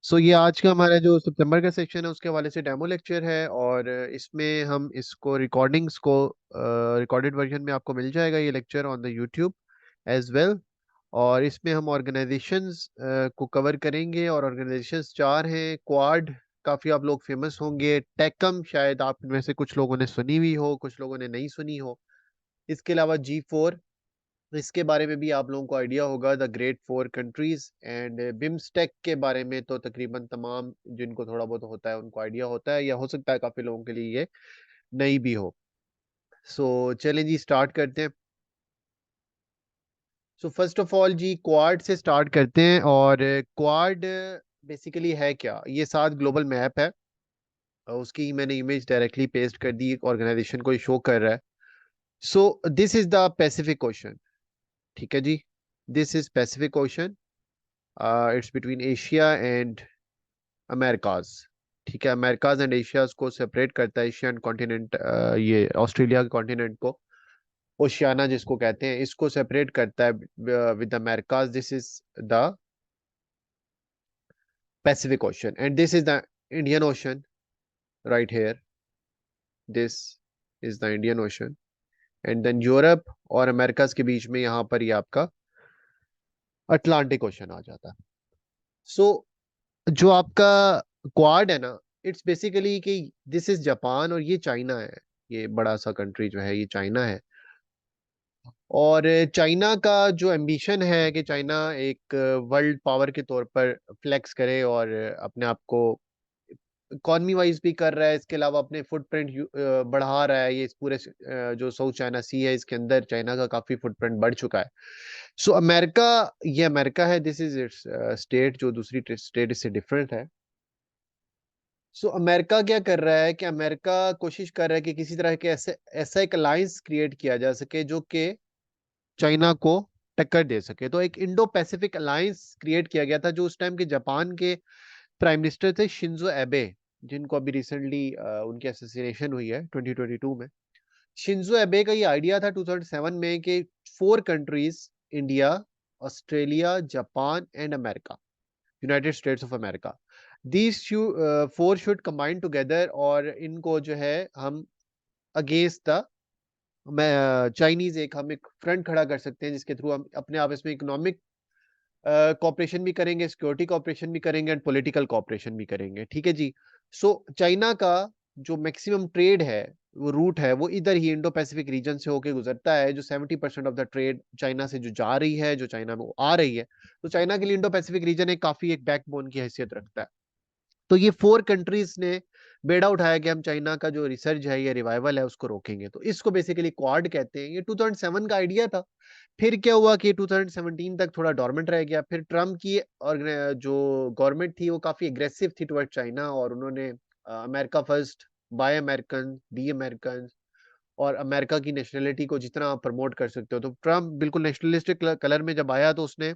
सो ये आज का हमारा जो सितंबर का सेक्शन है उसके हवाले से डेमो लेक्चर है, और इसमें हम इसको रिकॉर्डिंग्स को रिकॉर्डेड वर्जन में आपको मिल जाएगा ये lecture on the YouTube as well. और इसमें हम ऑर्गेनाइजेशंस को कवर करेंगे, और ऑर्गेनाइजेशंस चार हैं। क्वाड, काफ़ी आप लोग फेमस होंगे। टेकम, शायद आप में से कुछ लोगों ने सुनी हुई हो, कुछ लोगों ने नहीं सुनी हो। इसके अलावा G4, इसके बारे में भी आप लोगों को आइडिया होगा, the great four countries. And BIMSTEC के बारे में तो तकरीबन तमाम जिनको थोड़ा बहुत होता है उनको आइडिया होता है, या हो सकता है काफी लोगों के लिए ये नई भी हो। सो चलें जी, स्टार्ट करते हैं। सो फर्स्ट ऑफ ऑल जी, क्वाड से स्टार्ट करते हैं। और क्वाड बेसिकली है क्या? ये 7 ग्लोबल मैप है, और उसकी मैंने इमेज डायरेक्टली पेस्ट कर दी, ऑर्गेनाइजेशन को शो कर रहा है। So this is the Pacific Ocean. ठीक है जी, this is Pacific Ocean. It's between Asia and Americas. ठीक है, अमेरिकाज एंड एशियाज को सेपरेट करता है एशियन कॉन्टिनेंट। ये ऑस्ट्रेलिया के कॉन्टिनेंट को ओशियाना जिसको कहते हैं, इसको सेपरेट करता है with Americas. This is the Pacific Ocean, and this is the Indian Ocean right here. This is the Indian Ocean. And then Europe और अमेरिकाज के बीच में यहाँ पर ये आपका अटलांटिक ओशन आ जाता है। सो जो आपका क्वाड है ना, इट्स बेसिकली कि दिस इज जापान और ये चाइना है। ये बड़ा सा कंट्री जो है ये चाइना है। और चाइना का जो एम्बिशन है कि चाइना एक वर्ल्ड पावर के तौर पर फ्लेक्स करे, और अपने आप को इकॉनमी वाइज भी कर रहा है, इसके अलावा अपने फुटप्रिंट बढ़ा रहा है। ये इस पूरे जो साउथ चाइना सी है इसके अंदर चाइना का काफी फुटप्रिंट बढ़ चुका है। सो अमेरिका, ये अमेरिका है, दिस इज इट्स स्टेट, जो दूसरी स्टेट इससे डिफरेंट है। सो अमेरिका क्या कर रहा है कि अमेरिका कोशिश कर रहा है कि किसी तरह के ऐसा एक अलायंस क्रिएट किया जा सके जो कि चाइना को टक्कर दे सके। तो एक इंडो पैसिफिक अलायंस क्रिएट किया गया था, जो उस टाइम के जापान के प्राइम मिनिस्टर थे शिंजो एबे, जिनको अभी रिसेंटली उनकी असोसिएशन हुई है 2022 में। शिंजो एबे का ये आइडिया था 2007 में कि 4 countries, India, Australia, Japan and America, United states of America, these 4 should combine together, और इनको जो है हम अगेंस्ट द चाइनीज एक हम एक फ्रंट खड़ा कर सकते हैं, जिसके थ्रू हम अपने आपस में इकोनॉमिक कॉपरेशन भी करेंगे, सिक्योरिटी कॉपरेशन भी करेंगे, एंड पॉलिटिकल कॉपरेशन भी करेंगे। ठीक है जी। सो चाइना का जो मैक्सिमम ट्रेड है, वो रूट है, वो इधर ही इंडो पैसिफिक रीजन से होके गुजरता है। जो 70% ऑफ द ट्रेड चाइना से जो जा रही है, जो चाइना में वो आ रही है, तो चाइना के लिए इंडो पैसिफिक रीजन एक काफी एक बैकबोन की हैसियत रखता है। तो ये 4 कंट्रीज ने बेड़ा उठाया कि हम चाइना का जो रिसर्च है या रिवाइवल है उसको रोकेंगे। तो इसको बेसिकली क्वाड कहते हैं। ये 2007 का आइडिया था। फिर क्या हुआ कि 2017 तक थोड़ा डोरमेंट रह गया। फिर ट्रम्प की और जो गवर्नमेंट थी वो काफी एग्रेसिव थी टुवर्ड चाइना, और उन्होंने America first, buy American, be American, और अमेरिका की नेशनलिटी को जितना आप प्रमोट कर सकते हो। तो ट्रम्प बिल्कुल नेशनलिस्टिक कलर में जब आया तो उसने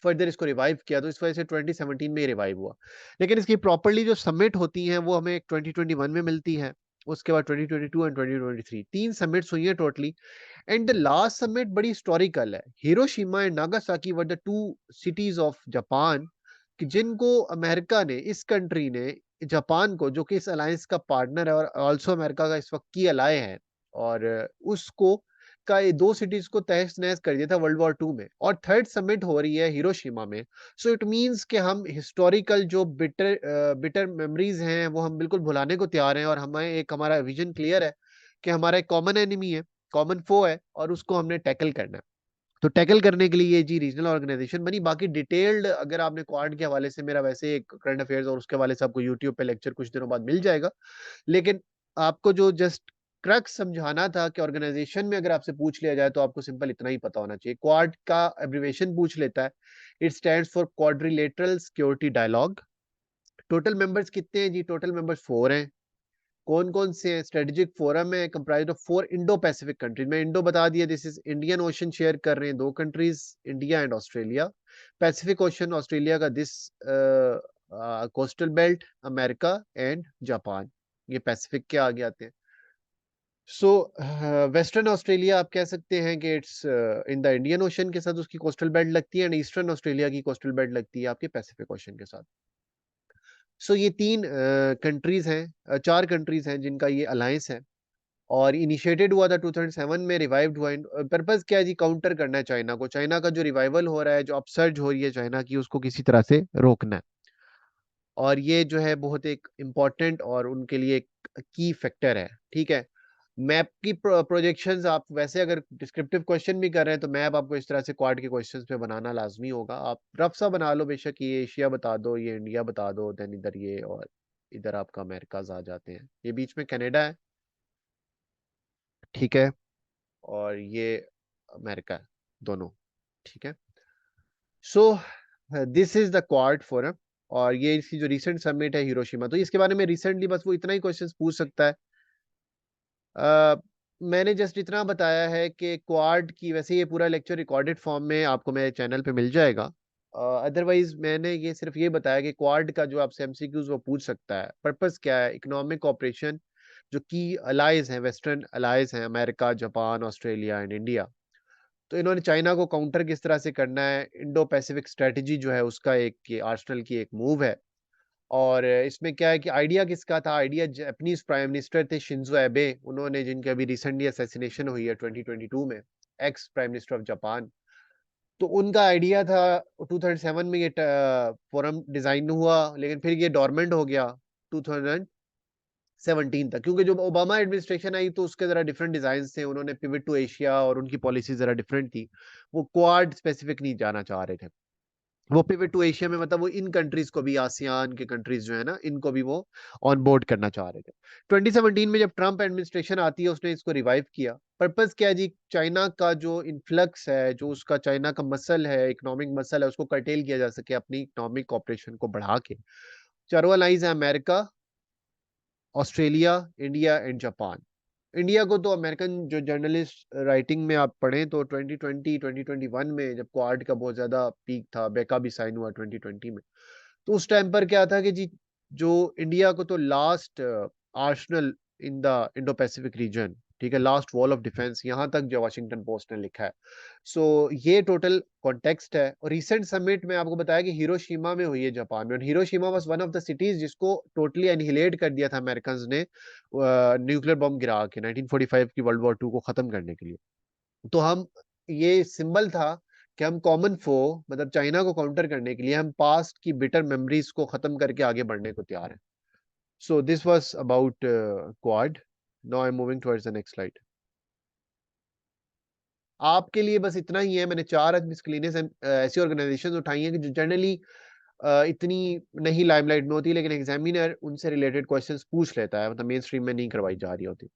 फर्दर इसको रिवाइव किया। तो इस वजह से 2017 में रिवाइव हुआ। लेकिन इसकी प्रॉपरली जो सबमिट होती हैं वो हमें 2021 में मिलती है। उसके बाद 2022 एंड 2023 3 सबमिट्स हुई हैं totally. And the last submit बड़ी हिस्टोरिकल है। Hiroshima and Nagasaki were the 2 cities of Japan, कि जिनको अमेरिका ने, इस कंट्री ने जापान को, जो कि इस अलायंस का पार्टनर है और ऑल्सो अमेरिका का इस वक्त की अलाय है, और उसको का ये 2 सिटीज को तहस नहस कर दिया था वर्ल्ड वॉर 2 में। और थर्ड समिट हो रही है हिरोशिमा में। सो इट मींस कि हम हिस्टोरिकल जो बिटर बिटर मेमोरीज हैं वो हम बिल्कुल भुलाने को तैयार हैं, और हमें एक हमारा विजन क्लियर है कि हमारा एक कॉमन एनिमी है, कॉमन फो है, और उसको हमने टैकल करना है। तो टैकल करने के लिए ये जी रीजनल ऑर्गेनाइजेशन बनी। बाकी डिटेल्ड अगर आपने क्वाड के हवाले से, मेरा वैसे एक करंट अफेयर्स और उसके हवाले से आपको यूट्यूब पे लेक्चर कुछ दिनों बाद मिल जाएगा। लेकिन आपको जो जस्ट क्रक्स समझाना था कि ऑर्गेनाइजेशन में अगर आपसे पूछ लिया जाए तो आपको सिंपल इतना ही पता होना चाहिए। क्वाड का एब्रिवेशन पूछ लेता है। It stands for quadrilateral security dialogue. Total members कितने हैं जी? टोटल मेंबर्स 4 हैं। कौन कौन से हैं? स्ट्रेटेजिक फोरम है comprise of 4 Indo Pacific countries. मैं इंडो बता दिया, this is Indian Ocean share कर रहे हैं 2 countries, India and Australia. Pacific Ocean Australia का, this coastal belt America and Japan, ये पैसिफिक के आगे आते हैं। सो वेस्टर्न ऑस्ट्रेलिया आप कह सकते हैं कि it's in the Indian ocean के साथ उसकी कोस्टल बेल्ट लगती है, एंड ईस्टर्न ऑस्ट्रेलिया की कोस्टल बेल्ट लगती है आपके पैसिफिक ओशन के साथ। सो ये तीन कंट्रीज हैं, चार कंट्रीज हैं जिनका ये अलायंस है, और इनिशिएटेड हुआ था 2007 में, रिवाइव्ड हुआ। पर्पस क्या है जी? काउंटर करना है चाइना को। चाइना का जो रिवाइवल हो रहा है, जो अपसर्ज हो रही है चाइना की, उसको किसी तरह से रोकना है। और ये जो है बहुत एक इम्पॉर्टेंट और उनके लिए एक की फैक्टर है। ठीक है। मैप की प्रोजेक्शंस, आप वैसे अगर डिस्क्रिप्टिव क्वेश्चन भी कर रहे हैं तो मैप आपको इस तरह से क्वाड के क्वेश्चंस पे बनाना लाजमी होगा। आप रफ सा बना लो, बेशक ये एशिया बता दो, ये इंडिया बता दो, देन इधर ये, और इधर आपका अमेरिकाज आ जाते हैं, ये बीच में कनाडा है। ठीक है। और ये अमेरिका है, दोनों। ठीक है। So this is the Quad forum. और ये इसकी जो रिसेंट समिट है हिरोशिमा, तो इसके बारे में रिसेंटली बस वो इतना ही क्वेश्चंस पूछ सकता है। अ, मैंने जस्ट इतना बताया है कि क्वाड की, वैसे ये पूरा लेक्चर रिकॉर्डेड फॉर्म में आपको मेरे चैनल पे मिल जाएगा। अदरवाइज मैंने ये सिर्फ ये बताया कि क्वाड का जो आपसे एमसीक्यूज वो पूछ सकता है। पर्पस क्या है? इकोनॉमिक ऑपरेशन, जो की अलाइज हैं, वेस्टर्न अलाइज हैं, America, Japan, Australia and India. तो इन्होंने चाइना को काउंटर किस तरह से करना है, इंडो पैसिफिक स्ट्रेटेजी जो है उसका एक आर्सेनल की एक मूव है। और इसमें क्या है कि आइडिया किसका था? आइडिया जापानीज प्राइम मिनिस्टर थे शिंजो एबे, उन्होंने, जिनके अभी रिसेंटली असैसिनेशन हुई है 2022 में, ex prime minister of Japan. तो उनका आइडिया था, 2007 में ये फोरम डिजाइन हुआ, लेकिन फिर ये डोरमेंट हो गया 2017 तक, क्योंकि जब ओबामा एडमिनिस्ट्रेशन आई तो उसके जरा डिफरेंट डिजाइन थे, उन्होंने पिवट टू एशिया और उनकी पॉलिसी जरा डिफरेंट थी। वो क्वाड स्पेसिफिक नहीं जाना चाह रहे थे। वो पिवट टू एशिया में मतलब वो इन कंट्रीज को भी, आसियान के कंट्रीज जो है ना, इनको भी वो ऑन बोर्ड करना चाह रहे थे। 2017 में जब ट्रंप एडमिनिस्ट्रेशन आती है, उसने इसको रिवाइव किया। पर्पस क्या है जी? चाइना का जो इन्फ्लक्स है, जो उसका चाइना का मसल है, इकोनॉमिक मसल है, उसको कर्टेल किया जा सके अपनी इकोनॉमिक ऑपरेशन को बढ़ा के। चारों अलाइज है, America, Australia, India and Japan. India को तो अमेरिकन जो जर्नलिस्ट राइटिंग में आप पढ़ें तो 2020 2021 में जब क्वाड का बहुत ज्यादा पीक था, बेका भी साइन हुआ 2020 में, तो उस टाइम पर क्या था कि जी, जो इंडिया को तो last Arsenal in the Indo Pacific region, ठीक है, लास्ट वॉल ऑफ डिफेंस, यहां तक जो वाशिंगटन पोस्ट ने लिखा है। सो ये टोटल कॉन्टेक्स्ट है। और रिसेंट समिट में आपको बताया कि हिरोशिमा में हुई है, जापान में। और Hiroshima was one of the cities जिसको टोटली एनिहिलेट कर दिया था अमेरिकन ने, न्यूक्लियर बॉम्ब गिरा के 1945 की वर्ल्ड वॉर 2 को खत्म करने के लिए। तो हम, ये सिंबल था कि हम कॉमन फो, मतलब चाइना को काउंटर करने के लिए हम पास्ट की बिटर मेमोरीज को खत्म करके आगे बढ़ने को तैयार हैं। So this was about quad. Now I am moving towards the next slide. आपके लिए बस इतना ही है, मैंने चार मिसक्लेनियस ऐसी ऑर्गेनाइजेशन उठाई हैं कि जो जनरली इतनी नहीं लाइमलाइट में होती, लेकिन एग्जामिनर उनसे रिलेटेड क्वेश्चंस पूछ लेता है, मतलब मेन स्ट्रीम में नहीं करवाई जा रही होती।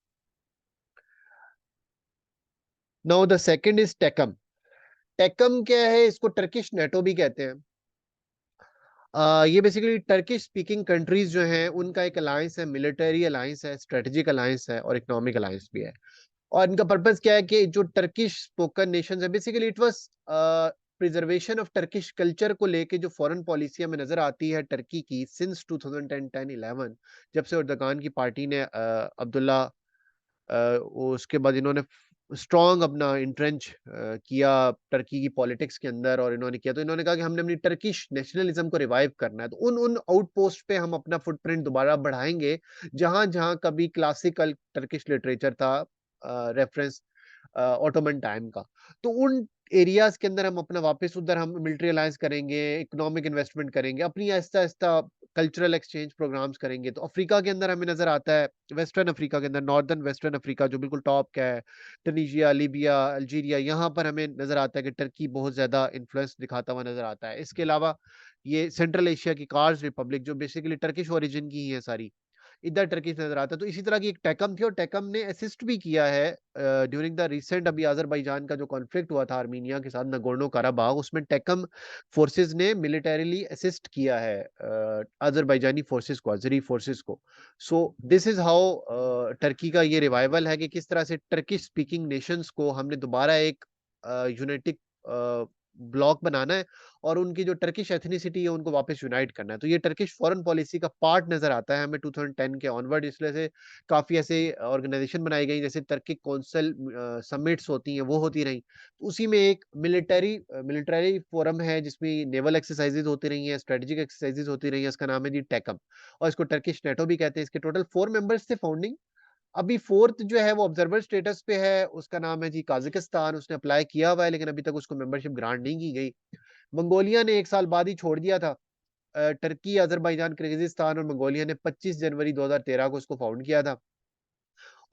Now the second is Tekam. Tekam क्या है? इसको टर्किश नेटो भी कहते हैं। ये बेसिकली टर्किश स्पीकिंग कंट्रीज जो हैं उनका एक अलायंस है, मिलिट्री अलायंस है, स्ट्रेटेजिक अलायंस है और इकोनॉमिक अलायंस भी है। और इनका पर्पस क्या है कि जो टर्किश स्पोकन नेशंस है, basically it was preservation of Turkish culture को लेके जो फॉरेन पॉलिसी हमें नजर आती है टर्की की सिंस 2010-11, जब से उर्दगान की पार्टी ने अब्दुल्ला, उसके बाद इन्होंने स्ट्रॉन्ग अपना इंट्रेंच किया टर्की की पॉलिटिक्स के अंदर, और इन्होंने किया, तो इन्होंने कहा कि हमने अपनी टर्किश नेशनलिज्म को रिवाइव करना है। तो उन उन आउटपोस्ट पे हम अपना फुटप्रिंट दोबारा बढ़ाएंगे, जहां जहां कभी क्लासिकल टर्किश लिटरेचर था, रेफरेंस ऑटोमन टाइम का। तो उन एरियाज के अंदर हम अपना वापस उधर हम मिलिट्री अलायंस करेंगे, इकोनॉमिक इन्वेस्टमेंट करेंगे, अपनी Aahista Aahista cultural exchange programmes करेंगे। तो अफ्रीका के अंदर हमें नजर आता है, वेस्टर्न अफ्रीका के अंदर, नॉर्दर्न वेस्टर्न अफ्रीका जो बिल्कुल टॉप का है, टनीजिया, लीबिया, अल्जीरिया, यहाँ पर हमें नजर आता है कि टर्की बहुत ज्यादा इन्फ्लुएंस दिखाता हुआ नजर आता है। इसके अलावा ये सेंट्रल एशिया की कार्स रिपब्लिक जो बेसिकली टर्किश ओरिजिन की ही है सारी, इधर टर्की से नजर आता है। तो इसी तरह की एक टेकम थी, और टेकम ने असिस्ट भी किया है ड्यूरिंग द रिसेंट, अभी अजरबैजान का जो कॉन्फ्लिक्ट हुआ था आर्मीनिया के साथ, नगोर्नो कराबाग, उसमें टेकम फोर्सेस ने मिलिटरीली असिस्ट किया है अजरबैजानी फोर्सेस को, अजरी फोर्सेस को। सो दिस इज हाउ टर्की का ये रिवाइवल है कि किस तरह से टर्किश स्पीकिंग नेशंस को हमने दोबारा एक यूनाइटिक ब्लॉक बनाना है और उनकी जो टर्किश एथनिसिटी है उनको वापस यूनाइट करना है। तो ये टर्किश फॉरेन पॉलिसी का पार्ट नजर आता है हमें 2010 के ऑनवर्ड, इसलिए से काफी ऐसे ऑर्गेनाइजेशन बनाई गई, जैसे टर्किक काउंसिल समिट्स होती हैं वो होती रही। तो उसी में एक मिलिट्री फोरम है जिसमें नेवल एक्सरसाइजेज होती रही हैं, स्ट्रेटेजिक एक्सरसाइजेज होती रही हैं, इसका नाम है जी टेकम, और इसको टर्किश नेटो भी कहते हैं। इसके टोटल 4 मेंबर्स थे फाउंडिंग। अभी फोर्थ जो है वो ऑब्जर्वर स्टेटस पे है, उसका नाम है जी काजाकिस्तान। उसने अप्लाई किया हुआ है लेकिन अभी तक उसको मेंबरशिप ग्रांट नहीं की गई। मंगोलिया ने 1 साल बाद ही छोड़ दिया था। टर्की, अजरबैजान, किर्गिजिस्तान और मंगोलिया ने 25 जनवरी 2013 को उसको फाउंड किया था।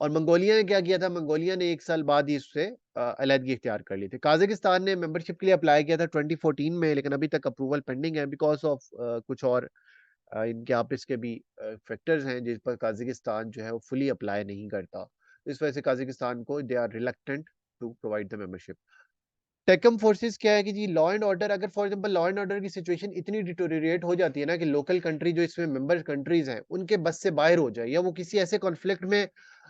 और मंगोलिया ने क्या किया था, मंगोलिया ने 1 साल बाद ही उससे अलहदगी इख्तियार कर ली थी। काजाकिस्तान ने मेंबरशिप के लिए अप्लाई किया था 2014 में, लेकिन अभी तक अप्रूवल पेंडिंग है बिकॉज ऑफ कुछ और इनके आपस के भी फैक्टर्स हैं जिस पर काजाकिस्तान जो है वो फुली अप्लाई नहीं करता। इस वजह से काजाकिस्तान को they are reluctant to provide the membership. टेकम फोर्सेस क्या है कि जी लॉ एंड ऑर्डर, अगर for example law and order की सिचुएशन इतनी डिटोरिएट हो जाती है ना कि लोकल कंट्री जो इसमें मेंबर कंट्रीज हैं उनके बस से बाहर हो जाए, या वो किसी ऐसे कॉन्फ्लिक्ट में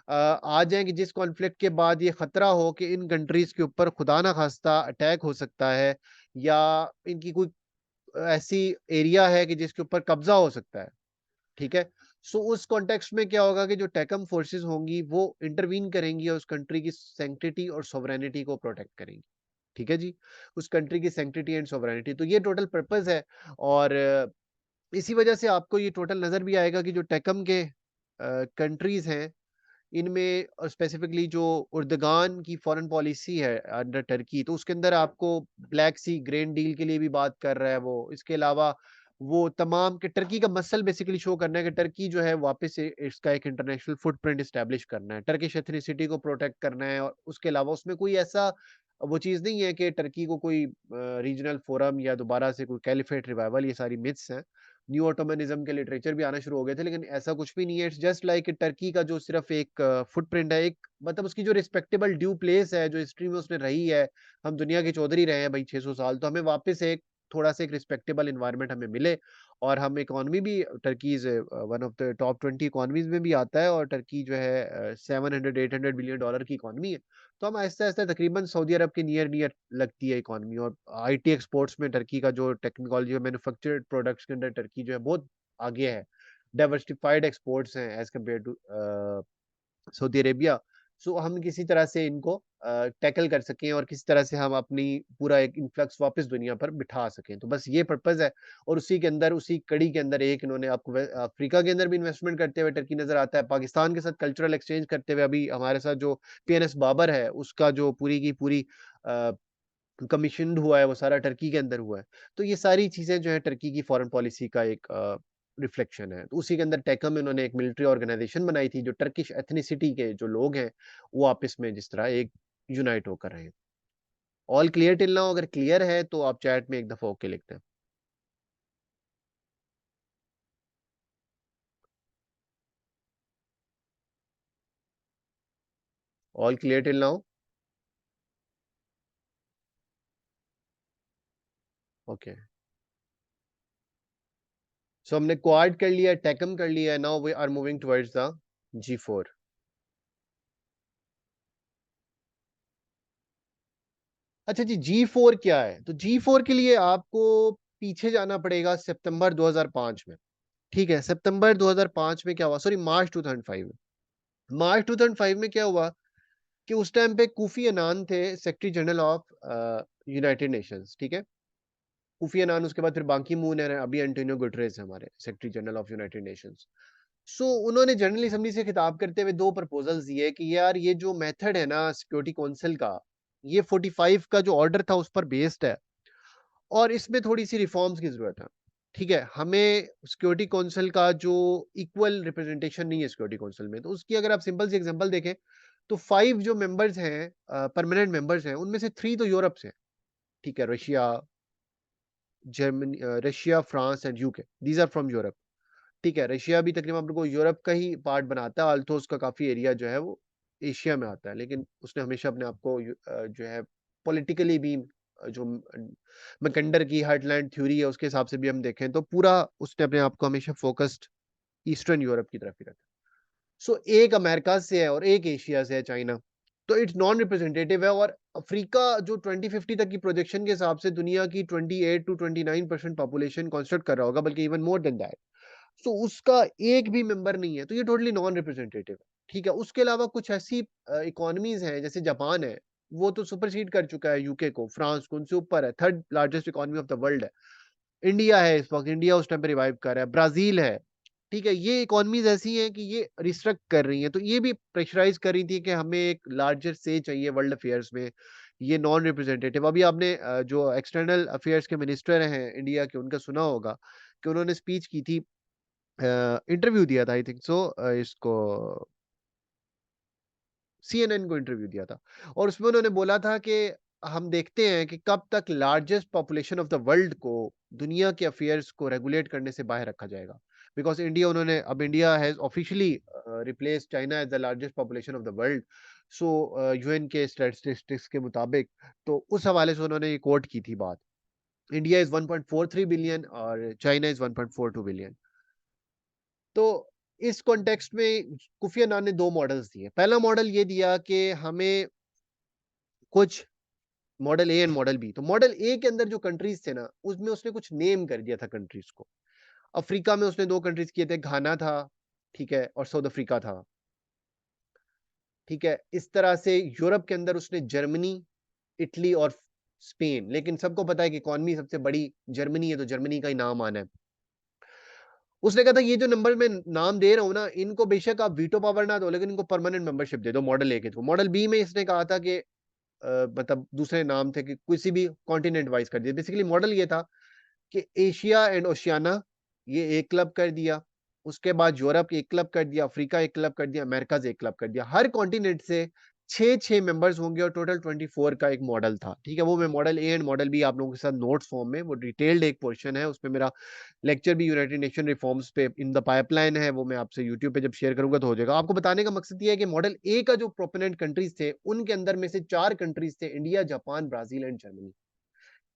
आ जाए कि जिस कॉन्फ्लिक्ट के बाद ये खतरा हो कि इन कंट्रीज के ऊपर खुदा ना खास्ता अटैक हो सकता है, या इनकी कोई ऐसी एरिया है कि जिसके ऊपर कब्जा हो सकता है, ठीक है। सो उस कॉन्टेक्स्ट में क्या होगा कि जो टेकम फोर्सेस होंगी वो इंटरवीन करेंगी और उस कंट्री की सैंक्टिटी और सोवरेनिटी को प्रोटेक्ट करेंगी, ठीक है जी। उस कंट्री की सैंक्टिटी एंड सोवरेनिटी, तो ये टोटल पर्पस है। और इसी वजह से आपको ये टोटल नजर भी आएगा कि जो टेकम के कंट्रीज हैं इनमें, और स्पेसिफिकली जो उर्दगान की फॉरेन पॉलिसी है अंडर टर्की, तो उसके अंदर आपको ब्लैक सी ग्रेन डील के लिए भी बात कर रहा है वो। इसके अलावा वो तमाम के टर्की का मसल बेसिकली शो करना है कि टर्की जो है वापस से इसका एक इंटरनेशनल फुटप्रिंट एस्टेब्लिश करना है, टर्किश एथनिसिटी को प्रोटेक्ट करना है। और उसके अलावा उसमें कोई ऐसा वो चीज़ नहीं है कि टर्की को कोई रीजनल फोरम या दोबारा से कोई कैलिफेट रिवाइवल, ये सारी मिथ्स हैं। न्यू ऑटोमनिज्म के लिटरेचर भी आना शुरू हो गए थे, लेकिन ऐसा कुछ भी नहीं है। इट्स जस्ट लाइक टर्की का जो सिर्फ एक फुटप्रिंट है, एक मतलब उसकी जो रिस्पेक्टेबल ड्यू प्लेस है जो हिस्ट्री में उसने रही है। हम दुनिया के चौधरी रहे हैं भाई 600 साल, तो हमें वापस एक थोड़ा सा एक रिस्पेक्टेबल इन्वायरमेंट हमें मिले। और हम इकोनॉमी भी, Turkey is one of the top 20 economies में भी आता है, और टर्की जो है 700-800 बिलियन डॉलर की इकोनॉमी है। तो हम आहिस्ता आहिस्ता तकरीबन सऊदी अरब के नियर नियर लगती है इकोनॉमी। और आईटी एक्सपोर्ट्स में टर्की का जो टेक्नोलॉजी और मैन्युफैक्चर्ड प्रोडक्ट्स के अंदर टर्की जो है बहुत आगे है। डाइवर्सिफाइड एक्सपोर्ट्स हैं as compare to Saudi Arabia. So हम किसी तरह से इनको टैकल कर सकें और किसी तरह से हम अपनी पूरा एक इन्फ्लक्स वापस दुनिया पर बिठा सकें, तो बस ये पर्पज है। और उसी के अंदर, उसी कड़ी के अंदर एक इन्होंने आपको अफ्रीका के अंदर भी इन्वेस्टमेंट करते हुए टर्की नजर आता है, पाकिस्तान के साथ कल्चरल एक्सचेंज करते हुए अभी हमारे साथ जो पीएनएस बाबर है उसका जो पूरी की पूरी कमीशन्ड हुआ है वो सारा टर्की के अंदर हुआ है। तो ये सारी चीज़ें जो है टर्की की फॉरेन पॉलिसी का एक रिफ्लेक्शन है। तो उसी के अंदर टेकम इन्होंने एक मिलिट्री ऑर्गेनाइजेशन बनाई थी जो टर्किश एथनिसिटी के जो लोग हैं वो आपस में जिस तरह एक यूनाइट होकर रहे। All clear till now? अगर क्लियर है तो आप चैट में एक दफा ओके लिखते हैं। All clear till now? Okay. So हमने क्वाड कर लिया, टेकम कर लिया, now we are moving towards the G4। अच्छा जी, G4 क्या है? तो G4 के लिए आपको पीछे जाना पड़ेगा सितंबर 2005 में। ठीक है, सितंबर 2005 में क्या हुआ, सॉरी मार्च 2005 में। मार्च 2005 में क्या हुआ कि उस टाइम पे कोफी अनान थे secretary general of United Nations, ठीक है। कोफी अनान, उसके बाद फिर बांकी मून है, अभी एंटोनियो गुटरेस है हमारे secretary general of United Nations. So उन्होंने जनरल असेंबली से खिताब करते हुए दो प्रपोजल्स दिए कि यार ये जो मेथड है ना सिक्योरिटी काउंसिल का, ये 45 का जो ऑर्डर था उस पर बेस्ड है और इसमें थोड़ी सी रिफॉर्म्स की जरूरत है। ठीक है, हमें सिक्योरिटी काउंसिल का जो इक्वल रिप्रेजेंटेशन नहीं है सिक्योरिटी काउंसिल में, तो उसकी अगर आप सिंपल सी एग्जांपल देखें तो 5 जो मेंबर्स हैं परमानेंट मेंबर्स हैं उनमें से 3 तो यूरोप से हैं। ठीक है, Russia, Germany, Russia, France and UK, these are from Europe. ठीक है, रशिया भी तकरीबन आप लोग को यूरोप का ही पार्ट बनाता है, अल्थो उसका काफी एरिया जो है वो एशिया में आता है, लेकिन उसने हमेशा अपने आप को जो है पॉलिटिकली भी जो मैकेंडर की हार्टलैंड थ्योरी है उसके हिसाब से भी हम देखें तो पूरा उसने अपने आप को हमेशा फोकस्ड ईस्टर्न यूरोप की तरफ ही रखा। सो एक अमेरिका से है और एक एशिया से है, चाइना। तो इट्स नॉन रिप्रेजेंटेटिव है। और अफ्रीका जो 2050 तक की प्रोजेक्शन के हिसाब से दुनिया की 28 टू 29% पॉपुलेशन कॉन्स्टिट्यूट कर रहा होगा, बल्कि इवन मोर देन दैट। सो उसका एक भी मेंबर नहीं है, तो ये टोटली नॉन रिप्रेजेंटेटिव है। ठीक है, उसके अलावा कुछ ऐसी इकोनॉमीज हैं, जैसे जापान है, वो तो सुपरसीड कर चुका है यूके को, फ्रांस को, उनसे ऊपर है, third largest economy of the world है। इंडिया है इस वक्त, इंडिया उस टाइम पे रिवाइव कर रहा है, ब्राजील है। ठीक है, ये इकोनॉमीज ऐसी हैं कि ये रिस्ट्रक्ट कर रही हैं, तो ये भी प्रेशराइज कर रही थी कि हमें एक लार्जर से चाहिए वर्ल्ड अफेयर्स में। ये नॉन रिप्रेजेंटेटिव, अभी आपने जो एक्सटर्नल अफेयर्स के मिनिस्टर हैं इंडिया के, उनका सुना होगा कि उन्होंने स्पीच की थी, इंटरव्यू दिया था, आई थिंक सो, इसको सीएनएन को इंटरव्यू दिया था, और उसमें उन्होंने बोला था कि हम देखते हैं कि कब तक largest population of the world को दुनिया के अफेयर्स को रेगुलेट करने से बाहर रखा जाएगा। बिकॉज इंडिया, उन्होंने, अब India has officially replace China as the largest population of the world. So UN के स्टैटिस्टिक्स के मुताबिक, तो उस हवाले से उन्होंने ये कोट की थी बात। इंडिया इज 1.43 बिलियन और चाइना इज 1.42 बिलियन। तो इस कॉन्टेक्स्ट में कुफी अनान ने दो मॉडल्स दिए। पहला मॉडल ये दिया कि हमें कुछ, model A and model B. तो मॉडल ए के अंदर जो कंट्रीज थे ना, उसमें उसने कुछ नेम कर दिया था कंट्रीज को। अफ्रीका में उसने दो कंट्रीज किए थे, घाना था, ठीक है, और साउथ अफ्रीका था। ठीक है, इस तरह से यूरोप के अंदर उसने जर्मनी, इटली और स्पेन, लेकिन सबको पता है कि इकॉनमी सबसे बड़ी जर्मनी है, तो जर्मनी का ही नाम आना है। उसने कहा था ये जो नंबर मैं नाम दे रहा हूं ना, इनको बेशक आप वीटो पावर ना दो, लेकिन इनको परमानेंट मेंबरशिप दे दो मॉडल ए के थ्रू। मॉडल बी में इसने कहा था कि मतलब दूसरे नाम थे कि किसी भी कॉन्टिनेंट वाइज कर दिया। बेसिकली मॉडल ये था कि एशिया एंड ओशियाना ये एक क्लब कर दिया, उसके बाद यूरोप एक क्लब कर दिया, अफ्रीका एक क्लब कर दिया, अमेरिका एक क्लब कर दिया। हर कॉन्टिनेंट से छह छह मेंबर्स होंगे और टोटल 24 का एक मॉडल था। ठीक है, वो मैं model A and model B आप लोगों के साथ नोट्स फॉर्म में, वो डिटेल्ड एक पोर्शन है, उसमें मेरा लेक्चर भी यूनाइटेड नेशन रिफॉर्म्स पे इन द पाइपलाइन है, वो मैं आपसे यूट्यूब पे जब शेयर करूंगा तो हो जाएगा। आपको बताने का मकसद ये है कि मॉडल ए का जो प्रोपोनेंट कंट्रीज थे, उनके अंदर में से चार कंट्रीज थे, India, Japan, Brazil and Germany.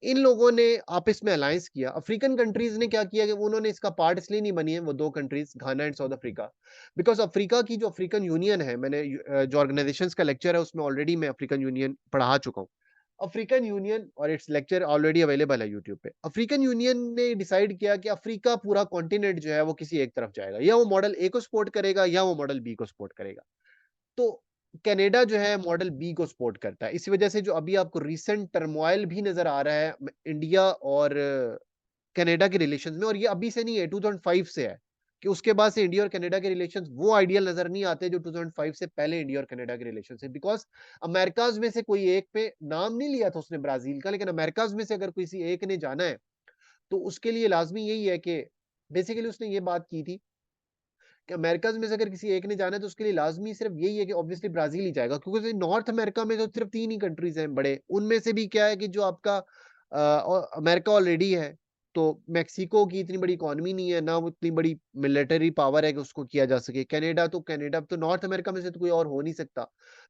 इन लोगों ने आपस में अलायंस किया। अफ्रीकन कंट्रीज ने क्या किया कि उन्होंने इसका पार्ट इसलिए नहीं बनी है, वो दो countries, Ghana and south Africa, because Africa की जो अफ्रीकन यूनियन है, मैंने जो ऑर्गेनाइजेशंस का लेक्चर है उसमें ऑलरेडी मैं अफ्रीकन यूनियन पढ़ा चुका हूँ। अफ्रीकन यूनियन, और इट्स लेक्चर ऑलरेडी अवेलेबल है यूट्यूब पे। अफ्रीकन यूनियन ने डिसाइड किया कि अफ्रीका पूरा कॉन्टिनेंट जो है वो किसी एक तरफ जाएगा, या वो मॉडल ए को सपोर्ट करेगा या वो मॉडल बी को सपोर्ट करेगा। तो कनाडा जो है मॉडल बी को सपोर्ट करता है। इसी वजह से जो अभी आपको रीसेंट टर्मोइल भी नजर आ रहा है इंडिया और कनाडा के रिलेशंस में, और ये अभी से नहीं है, 2005 से है, कि उसके बाद से इंडिया और कनाडा के रिलेशंस वो आइडियल नजर नहीं आते जो 2005 से पहले इंडिया और कनाडा के रिलेशन है। बिकॉज अमेरिकाज में से कोई एक पे नाम नहीं लिया था उसने ब्राजील का, लेकिन अमेरिकाज में से अगर किसी एक ने जाना है तो उसके लिए लाजमी यही है कि, बेसिकली उसने ये बात की थी कि अमेरिका में से अगर किसी एक ने जाना है तो उसके लिए लाजमी सिर्फ यही है कि ऑब्वियसली ब्राजील ही जाएगा, क्योंकि नॉर्थ अमेरिका में तो सिर्फ तीन ही कंट्रीज हैं बड़े, उनमें से भी क्या है कि जो आपका अमेरिका ऑलरेडी है, तो मेक्सिको की इतनी बड़ी इकोनॉमी नहीं है, ना वो इतनी बड़ी मिलिटरी पावर है कि उसको किया जा सके। कनाडा तो नॉर्थ अमेरिका में से तो कोई और हो नहीं सकता,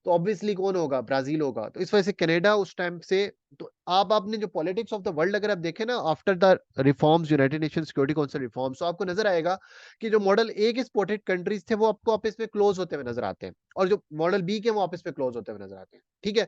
तो ऑब्वियसली कौन होगा, ब्राजील होगा। तो इस वजह से कनाडा उस टाइम से, तो आप आपने जो पॉलिटिक्स ऑफ द वर्ल्ड अगर आप देखें ना, after the reforms, United nation security council reforms, तो आपको नजर आएगा कि जो मॉडल ए के सपोर्टेड कंट्रीज थे वो आपको आपस में क्लोज होते हुए नजर आते हैं, और जो मॉडल बी के वो आपस में क्लोज होते हुए नजर आते हैं। ठीक है,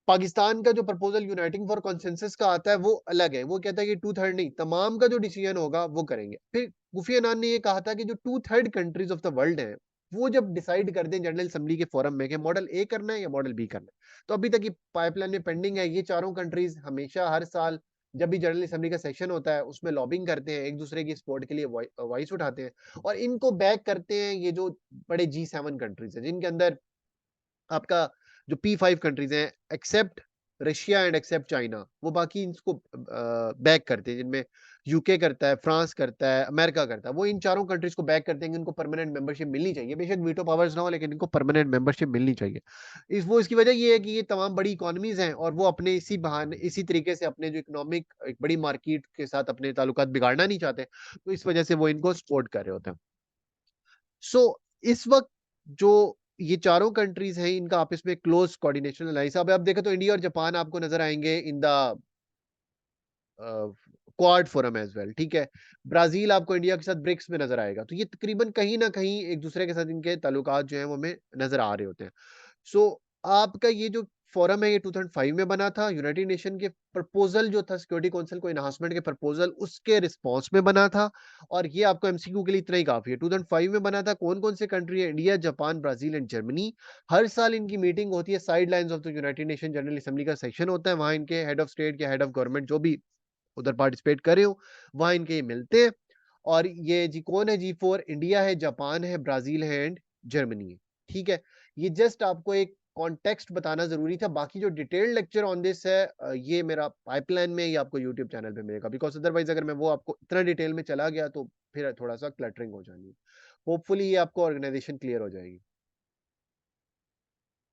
पाकिस्तान का जो प्रपोजल यूनाइटिंग फॉर कॉन्सेंसस का आता है वो अलग है, वो कहता है कि 2/3 नहीं, तमाम का जो डिसीजन होगा वो करेंगे। फिर गुफी अनान ने ये कहा था कि जो 2/3 कंट्रीज ऑफ द वर्ल्ड है, वो जब डिसाइड कर दें जनरल असेंबली के फोरम में कि मॉडल ए करना है या मॉडल बी करना है, तो अभी तक ये पाइपलाइन में पेंडिंग है। ये चारों कंट्रीज हमेशा हर साल जब भी जनरल असेंबली का सेशन होता है उसमें लॉबिंग करते हैं, एक दूसरे की सपोर्ट के लिए वॉइस उठाते हैं, और इनको बैक करते हैं ये जो बड़े G7 कंट्रीज है, जिनके अंदर आपका जो P5 कंट्रीज हैं, except Russia and except China, वो बाकी इसको बैक करते हैं, जिनमें यूके करता है, फ्रांस करता है, अमेरिका करता है। वो इन चारों कंट्रीज को बैक करते हैं कि इनको परमानेंट मेंबरशिप मिलनी चाहिए, बेशक वीटो पावर्स ना हो, लेकिन इनको परमानेंट मेंबरशिप मिलनी चाहिए। इसकी वजह ये है कि ये तमाम बड़ी इकोनॉमीज हैं और वो अपने इसी बहाने, इसी तरीके से अपने जो इकोनॉमिक एक बड़ी मार्केट के साथ अपने ताल्लुकात बिगाड़ना नहीं चाहते, तो इस वजह से वो इनको सपोर्ट कर रहे होते हैं। सो इस वक्त जो ये चारों कंट्रीज हैं, इनका आपस में क्लोज कोऑर्डिनेशन अलायंस, अब आप देखें तो इंडिया और जापान आपको नजर आएंगे in the Quad forum as well. ठीक है, ब्राजील आपको इंडिया के साथ ब्रिक्स में नजर आएगा, तो ये तकरीबन कहीं ना कहीं एक दूसरे के साथ इनके ताल्लुकात जो है वो हमें नजर आ रहे होते हैं। सो आपका ये जो फोरम है ये 2005 में बना था, यूनाइटेड नेशन के प्रपोजल जो था सिक्योरिटी काउंसिल को एनहांसमेंट के प्रपोजल उसके रिस्पांस में बना था। और ये आपको एमसीक्यू के लिए इतना ही काफी है। 2005 में बना था। कौन कौन से कंट्री है? India, Japan, Brazil and Germany. हर साल इनकी मीटिंग होती है। Side lines of the United Nation General Assembly का सेक्शन होता है, वहां इनके हेड ऑफ स्टेट या हेड ऑफ गवर्नमेंट जो भी उधर पार्टिसिपेट कर रहे हो वहां इनके ये मिलते हैं। और ये जी कौन है? G4 इंडिया है, जापान है, ब्राजील है एंड जर्मनी है। ठीक है, ये जस्ट आपको एक कॉन्टेक्स्ट बताना जरूरी था। बाकी जो डिटेल्ड लेक्चर ऑन दिस है ये मेरा पाइपलाइन में ही आपको यूट्यूब चैनल पे मिलेगा, बिकॉज अदरवाइज अगर मैं वो आपको इतना डिटेल में चला गया तो फिर थोड़ा सा क्लटरिंग हो जानी है। होपफुली ये आपको ऑर्गेनाइजेशन क्लियर हो जाएगी।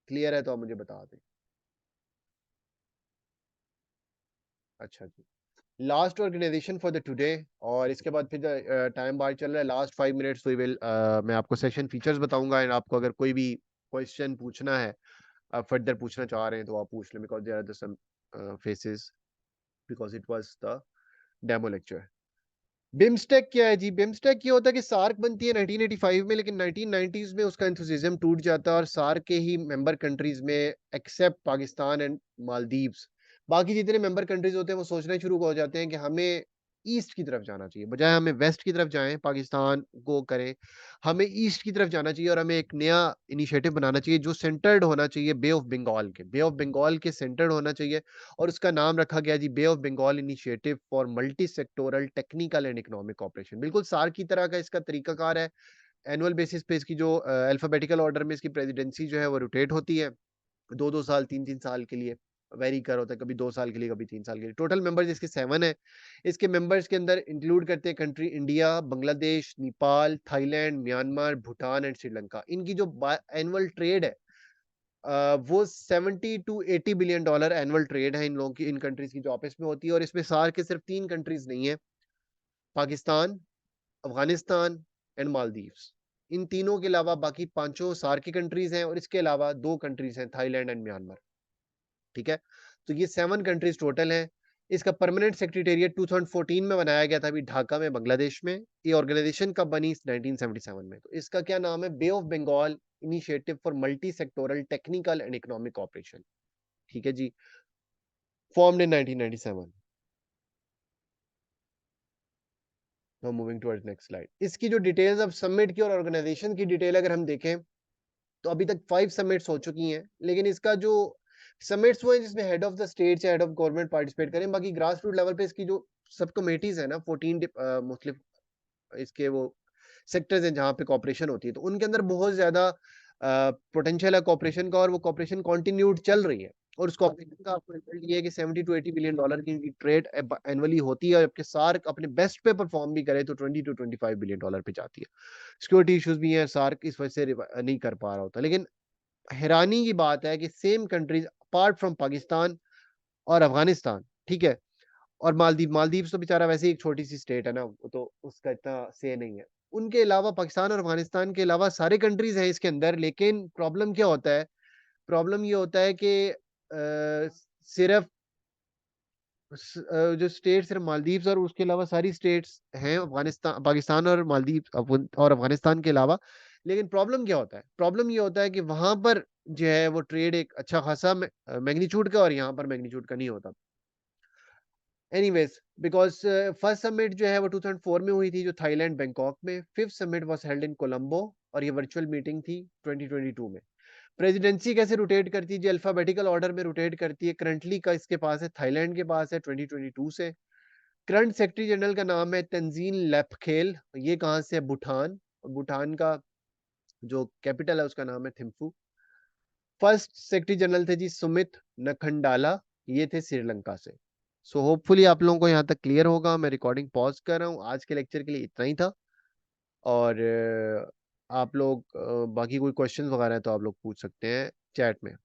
क्लियर है तो आप मुझे बता दें। अच्छा जी, last organisation for the today. और इसके बाद फिर टाइम बाहर चल रहा है, लास्ट 5 मिनट्स वी विल मैं आपको सेशन फीचर्स बताऊंगा। एंड आपको अगर कोई भी क्वेश्चन पूछना है, आप फर्दर पूछना चाह रहे हैं तो आप पूछ लें, because there are the some faces, because it was the demo lecture. BIMSTEC क्या है जी? बिम्स्टेक ये होता है कि सार्क बनती है 1985 में, लेकिन 1990s में उसका एंथुसिज्म टूट जाता है और सार्क के ही मेंबर कंट्रीज में एक्सेप्ट पाकिस्तान एंड मालदीव्स, बाकी जितने मेंबर कंट्रीज होते हैं वो सोचना शुरू हो जाते हैं कि हमें ईस्ट की तरफ जाना चाहिए, बजाय हमें वेस्ट की तरफ जाएं, पाकिस्तान को करें। हमें ईस्ट की तरफ जाना चाहिए और हमें एक नया इनिशिएटिव बनाना चाहिए जो सेंटर्ड होना चाहिए बे ऑफ बंगाल के सेंटर्ड होना चाहिए। और उसका नाम रखा गया जी Bay of Bengal initiative for multi sectoral technical and economic cooperation. बिल्कुल सार्क की तरह का इसका तरीकाकार है। एनुअल बेसिस पे इसकी जो अल्फाबेटिकल ऑर्डर में इसकी प्रेसिडेंसी जो है वो रोटेट होती है 2-2 साल 3-3 साल के लिए। वेरी कर होता है, कभी 2 साल के लिए, कभी 3 साल के लिए। टोटल मेंबर्स इसके 7 है। इसके मेंबर्स के अंदर इंक्लूड करते हैं country India, Bangladesh, Nepal, Thailand, Myanmar, Bhutan and Sri Lanka. इनकी जो एनुअल ट्रेड है वो 70 to 80 billion dollar annual trade है इन लोगों की, इन कंट्रीज की जो आपस में होती है। और इसमें सार के सिर्फ 3 कंट्रीज नहीं है, पाकिस्तान, अफगानिस्तान एंड मालदीव्स। इन तीनों के अलावा बाकी पांचों सार की कंट्रीज हैं और इसके अलावा 2 कंट्रीज हैं, थाईलैंड एंड म्यांमार। ठीक है, तो ये 7 कंट्रीज टोटल हैं। इसका परमानेंट सेक्रेटेरिएट 2014 में बनाया गया था, अभी ढाका में, बांग्लादेश में। ये ऑर्गेनाइजेशन कब बनी? 1977 में। तो इसका क्या नाम है? Bay of Bengal initiative for multi sectoral technical and economic cooperation. ठीक है जी, formed in 1997। Now moving towards next slide. इसकी जो डिटेल्स अब समिट की और ऑर्गेनाइजेशन की डिटेल अगर हम देखें तो अभी तक 5 समिट्स हो चुकी हैं, लेकिन इसका जो समिट्स वो है जिसमें हेड ऑफ द स्टेट या हेड ऑफ गवर्नमेंट पार्टिसिपेट करें। बाकी ग्रास रूट लेवल पे इसकी जो सब कमेटीज है ना, 14 मुख्तलिफ इसके वो सेक्टर्स हैं जहाँ पे कॉपरेशन होती है, तो उनके अंदर बहुत ज्यादा पोटेंशियल है कॉपरेशन का, और वो कॉपरेशन कंटिन्यूड चल रही है। और उस कॉपरेशन का आपको रिजल्ट ये है कि 70 to 80 बिलियन डॉलर की ट्रेड एनुअली होती है। और जबकि सार्क अपने बेस्ट पे परफॉर्म भी करे तो 20 to 25 बिलियन डॉलर पे जाती है। सिक्योरिटी इश्यूज भी हैं, सार्क इस वजह से नहीं कर पा रहा होता। लेकिन हैरानी की बात है कि same countries apart from Pakistan और अफगानिस्तान, ठीक है, और मालदीव तो बेचारा वैसे ही एक छोटी सी स्टेट है ना, वो तो उसका इतना से नहीं है। उनके अलावा पाकिस्तान और अफगानिस्तान के अलावा सारे कंट्रीज हैं इसके अंदर। लेकिन प्रॉब्लम क्या होता है? प्रॉब्लम ये होता है कि सिर्फ जो स्टेट सिर्फ मालदीव्स और उसके अलावा सारी स्टेट्स हैं अफगानिस्तान, पाकिस्तान और और अफगानिस्तान के अलावा। लेकिन प्रॉब्लम क्या होता है? प्रॉब्लम ये होता है कि वहां पर जो है वो ट्रेड एक अच्छा खासा मैग्नीट्यूड का, और यहाँ पर मैग्नीट्यूड का नहीं होता। एनीवेज, बिकॉज फर्स्ट समिट जो है वो 2004 में हुई थी, जो थाईलैंड बैंकॉक में। Fifth summit was held in Colombo, और ये वर्चुअल मीटिंग थी 2022 में। प्रेसिडेंसी कैसे रोटेट करती है जी? अल्फाबेटिकल ऑर्डर में रोटेट करती है। करंटली का इसके पास है, थाईलैंड के पास है 2022 से। करंट सेक्रेटरी जनरल का नाम है तंजीन लेपखेल। ये कहाँ से है? भूटान। और भूटान का जो कैपिटल है उसका नाम है थिम्फू। फर्स्ट सेक्रेटरी जनरल थे जी सुमित नखंडाला, ये थे श्रीलंका से। सो होपफुली आप लोगों को यहाँ तक क्लियर होगा। मैं रिकॉर्डिंग पॉज कर रहा हूँ। आज के लेक्चर के लिए इतना ही था। और आप लोग बाकी कोई क्वेश्चंस वगैरह है तो आप लोग पूछ सकते हैं चैट में।